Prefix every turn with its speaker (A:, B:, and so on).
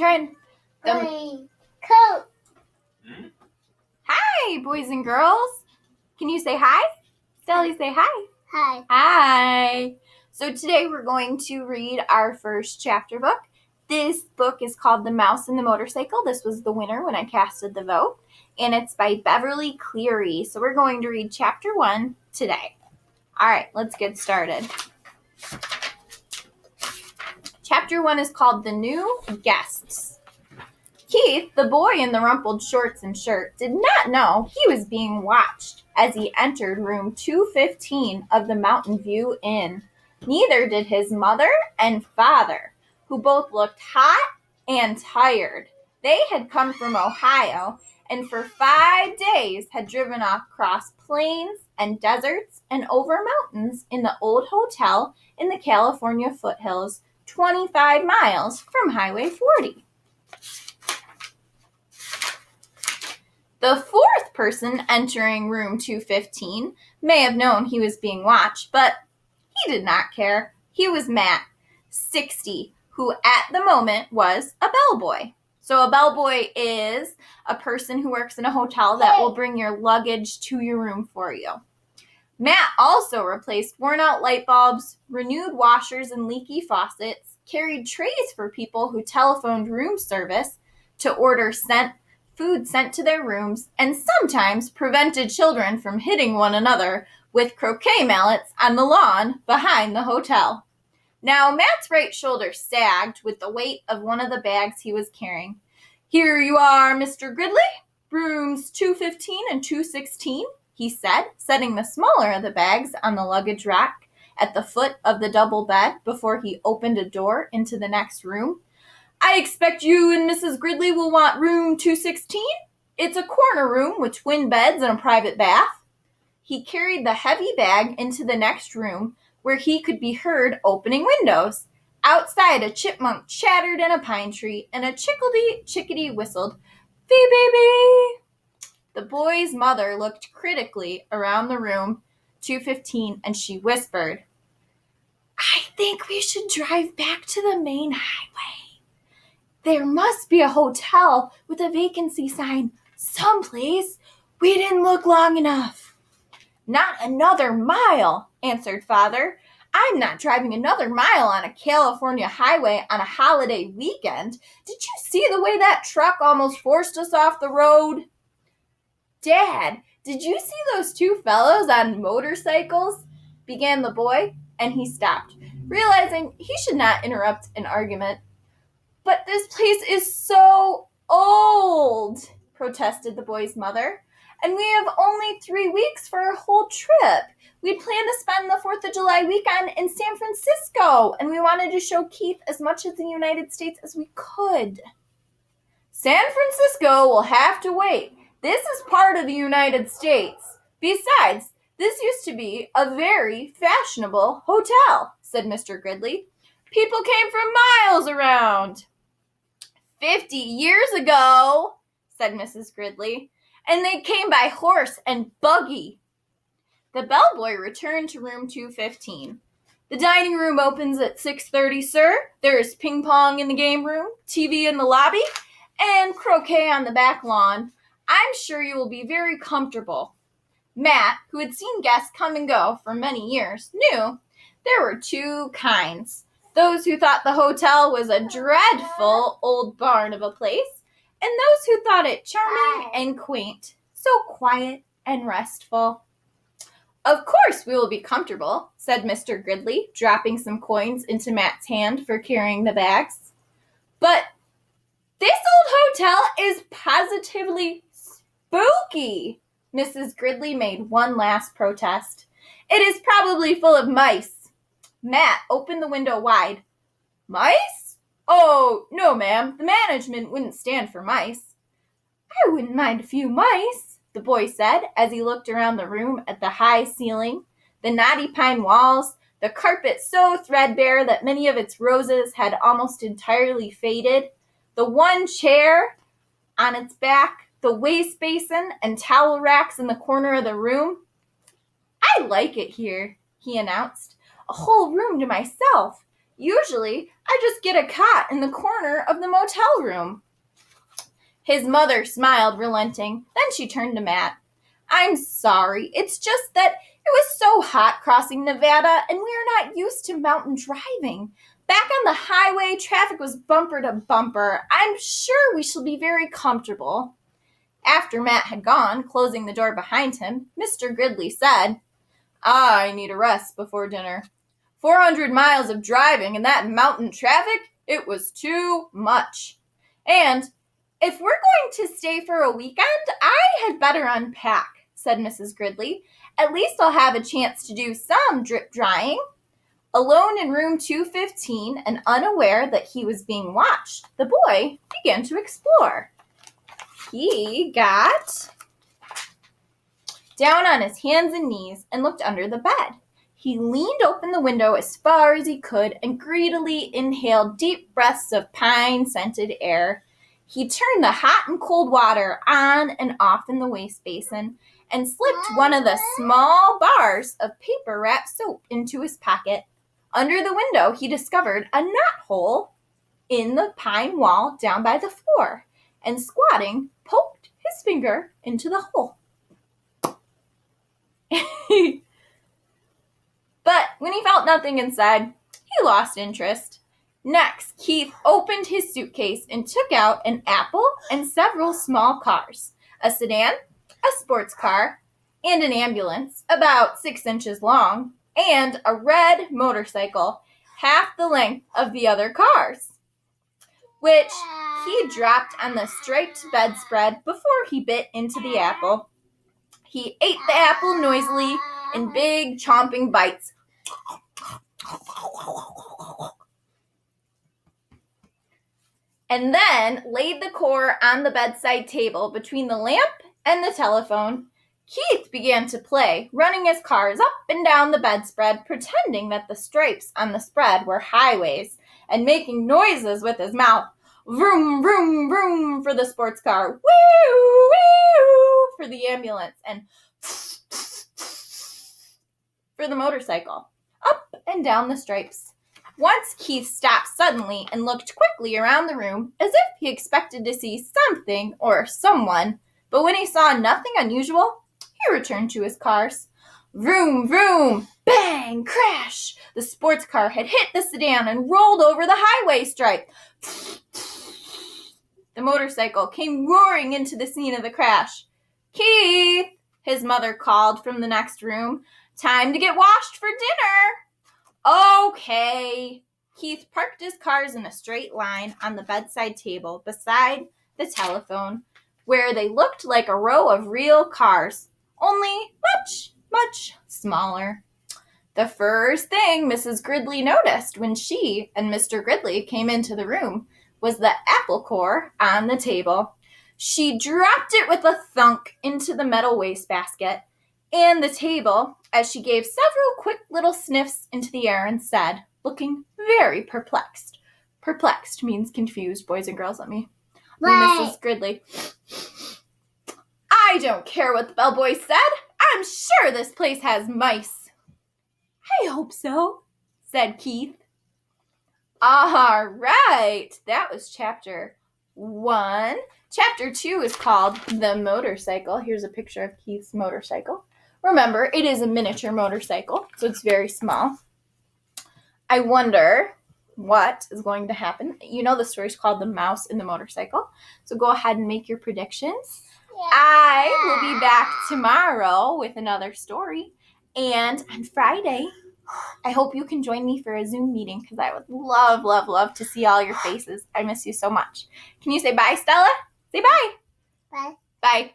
A: Turn.
B: Coat.
A: Hi, boys and girls. Can you say hi? Stelly, say hi.
B: Hi.
A: Hi. So today we're going to read our first chapter book. This book is called The Mouse and the Motorcycle. This was the winner when I casted the vote. And it's by Beverly Cleary. So we're going to read chapter 1 today. All right, let's get started. Chapter 1 is called The New Guests. Keith, the boy in the rumpled shorts and shirt, did not know he was being watched as he entered room 215 of the Mountain View Inn. Neither did his mother and father, who both looked hot and tired. They had come from Ohio and for 5 days had driven across plains and deserts and over mountains in the old hotel in the California foothills, 25 miles from Highway 40. The fourth person entering room 215 may have known he was being watched, but he did not care. He was Matt, 60, who at the moment was a bellboy. So a bellboy is a person who works in a hotel that will bring your luggage to your room for you. Matt also replaced worn-out light bulbs, renewed washers and leaky faucets, carried trays for people who telephoned room service to order food sent to their rooms, and sometimes prevented children from hitting one another with croquet mallets on the lawn behind the hotel. Now, Matt's right shoulder sagged with the weight of one of the bags he was carrying. "Here you are, Mr. Gridley, rooms 215 and 216, he said, setting the smaller of the bags on the luggage rack at the foot of the double bed before he opened a door into the next room. "I expect you and Mrs. Gridley will want room 216. It's a corner room with twin beds and a private bath." He carried the heavy bag into the next room where he could be heard opening windows. Outside, a chipmunk chattered in a pine tree and a chickadee whistled, "Bee, bee, bee." The boy's mother looked critically around the room 215 and she whispered, "I think we should drive back to the main highway. There must be a hotel with a vacancy sign someplace. We didn't look long enough." "Not another mile," answered Father. "I'm not driving another mile on a California highway on a holiday weekend. Did you see the way that truck almost forced us off the road?" "Dad, did you see those two fellows on motorcycles?" began the boy, and he stopped, realizing he should not interrupt an argument. "But this place is so old," protested the boy's mother, "and we have only 3 weeks for our whole trip. We planned to spend the 4th of July weekend in San Francisco, and we wanted to show Keith as much of the United States as we could." "San Francisco will have to wait. This is part of the United States. Besides, this used to be a very fashionable hotel," said Mr. Gridley. "People came from miles around." 50 years ago, said Mrs. Gridley, "and they came by horse and buggy." The bellboy returned to room 215. "The dining room opens at 6:30, sir. There is ping pong in the game room, TV in the lobby, and croquet on the back lawn. I'm sure you will be very comfortable." Matt, who had seen guests come and go for many years, knew there were two kinds. Those who thought the hotel was a dreadful old barn of a place, and those who thought it charming and quaint, so quiet and restful. "Of course we will be comfortable," said Mr. Gridley, dropping some coins into Matt's hand for carrying the bags. "But this old hotel is positively spooky." Mrs. Gridley made one last protest. "It is probably full of mice." Matt opened the window wide. "Mice? Oh, no, ma'am. The management wouldn't stand for mice." "I wouldn't mind a few mice," the boy said as he looked around the room at the high ceiling, the knotty pine walls, the carpet so threadbare that many of its roses had almost entirely faded, the one chair on its back, the waste basin and towel racks in the corner of the room. "I like it here," he announced. "A whole room to myself. Usually, I just get a cot in the corner of the motel room." His mother smiled, relenting. Then she turned to Matt. "I'm sorry. It's just that it was so hot crossing Nevada, and we are not used to mountain driving. Back on the highway, traffic was bumper to bumper. I'm sure we shall be very comfortable." After Matt had gone, closing the door behind him, Mr. Gridley said, "I need a rest before dinner. 400 miles of driving and that mountain traffic, it was too much. And if we're going to stay for a weekend, I had better unpack," said Mrs. Gridley. "At least I'll have a chance to do some drip drying." Alone in room 215 and unaware that he was being watched, the boy began to explore. He got down on his hands and knees and looked under the bed. He leaned open the window as far as he could and greedily inhaled deep breaths of pine-scented air. He turned the hot and cold water on and off in the waste basin and slipped one of the small bars of paper-wrapped soap into his pocket. Under the window, he discovered a knothole in the pine wall down by the floor, and squatting, poked his finger into the hole. But when he felt nothing inside, he lost interest. Next, Keith opened his suitcase and took out an apple and several small cars, a sedan, a sports car, and an ambulance about 6 inches long, and a red motorcycle, half the length of the other cars, which he dropped on the striped bedspread before he bit into the apple. He ate the apple noisily in big chomping bites. And then laid the core on the bedside table between the lamp and the telephone. Keith began to play, running his cars up and down the bedspread, pretending that the stripes on the spread were highways, and making noises with his mouth. Vroom, vroom, vroom for the sports car. Woo, woo for the ambulance. And for the motorcycle. Up and down the stripes. Once Keith stopped suddenly and looked quickly around the room as if he expected to see something or someone, but when he saw nothing unusual, he returned to his cars. Vroom, vroom, bang, crash! The sports car had hit the sedan and rolled over the highway stripe. The motorcycle came roaring into the scene of the crash. "Keith," his mother called from the next room, "time to get washed for dinner." "Okay." Keith parked his cars in a straight line on the bedside table beside the telephone, where they looked like a row of real cars, only much, much smaller. The first thing Mrs. Gridley noticed when she and Mr. Gridley came into the room was the apple core on the table. She dropped it with a thunk into the metal wastebasket and the table as she gave several quick little sniffs into the air and said, looking very perplexed. Perplexed means confused, boys and girls. Mrs. Gridley. "I don't care what the bellboy said. I'm sure this place has mice." "I hope so," said Keith. All right, that was chapter 1. Chapter 2 is called The Motorcycle. Here's a picture of Keith's motorcycle. Remember, it is a miniature motorcycle, so it's very small. I wonder what is going to happen. You know the story's called The Mouse and the Motorcycle, so go ahead and make your predictions. Yeah. I will be back tomorrow with another story, and on Friday, I hope you can join me for a Zoom meeting because I would love, love, love to see all your faces. I miss you so much. Can you say bye, Stella? Say bye.
B: Bye.
A: Bye.